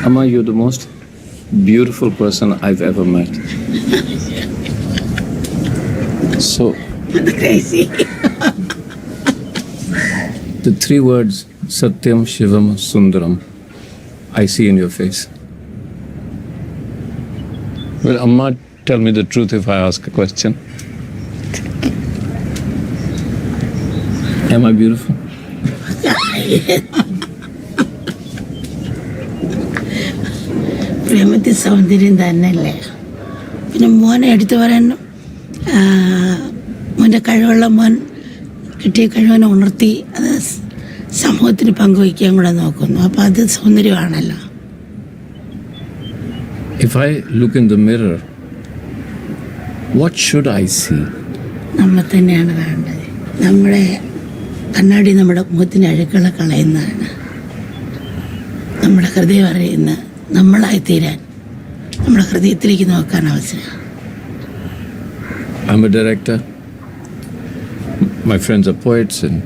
Amma, you're the most beautiful person I've ever met. So, crazy. the three words Satyam, Shivam, Sundaram I see in your face. Well, Amma, tell me the truth if I ask a question. Am I beautiful? പ്രേമത്തിൽ സൗന്ദര്യം തന്നെയല്ലേ. പിന്നെ മോനെ എടുത്തു പറയാനും മോൻ്റെ കഴിവുള്ള മോൻ കിട്ടിയ കഴിവിനെ ഉണർത്തി അത് സമൂഹത്തിന് പങ്കുവയ്ക്കാൻ കൂടെ നോക്കുന്നു. അപ്പം അത് സൗന്ദര്യമാണല്ലോ. If I look in the mirror, what should I see? നമ്മൾ തന്നെയാണ് കാണേണ്ടത്. നമ്മുടെ കണ്ണാടി നമ്മുടെ മുഖത്തിന് അഴുക്കളെ കളയുന്നതാണ്. നമ്മുടെ ഹൃദയം അറിയുന്ന നമ്മളായിത്തീരാൻ നമ്മുടെ ഹൃദയത്തിലേക്ക് നോക്കാൻ അവസരം. I'm a director. My friends are poets and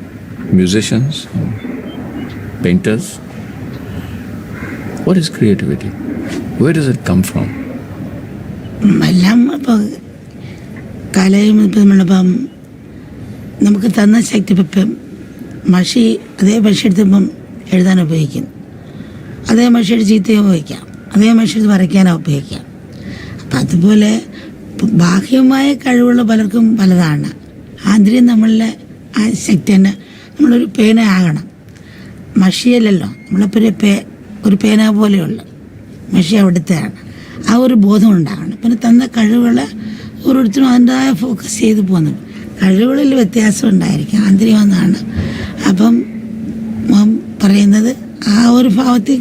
musicians, and painters. What is creativity? Where does it come from? എല്ലാം ഇപ്പോൾ കലയും ഇപ്പം നമ്മളിപ്പം നമുക്ക് തന്ന ശക്തി ഇപ്പം മഷി അതേ മഷി എടുത്തിപ്പം എഴുതാൻ ഉപയോഗിക്കുന്നു, അതേ മഷി എടുത്ത് ചീത്തയും ഉപയോഗിക്കാം, അതേ മഷി എടുത്ത് വരയ്ക്കാനോ ഉപയോഗിക്കാം. അപ്പം അതുപോലെ ബാഹ്യമായ കഴിവുള്ള പലർക്കും പലതാണ്. ആന്തരികം നമ്മളിലെ ആ ശക്തി തന്നെ നമ്മളൊരു പേന ആകണം. മഷിയല്ലല്ലോ, നമ്മളിപ്പോൾ ഒരു പേന പോലെയുള്ള മഷി അവിടുത്തെയാണ്. ആ ഒരു ബോധം ഉണ്ടാകണം. പിന്നെ തന്ന കഴിവുകളെ ഓരോരുത്തരും അതിൻ്റെതായ ഫോക്കസ് ചെയ്ത് പോകുന്നത്. കഴിവുകളിൽ വ്യത്യാസം ഉണ്ടായിരിക്കും, ആന്തരികമെന്നാണ്. അപ്പം പറയുന്നത് ആ ഒരു ഭാവത്തിൽ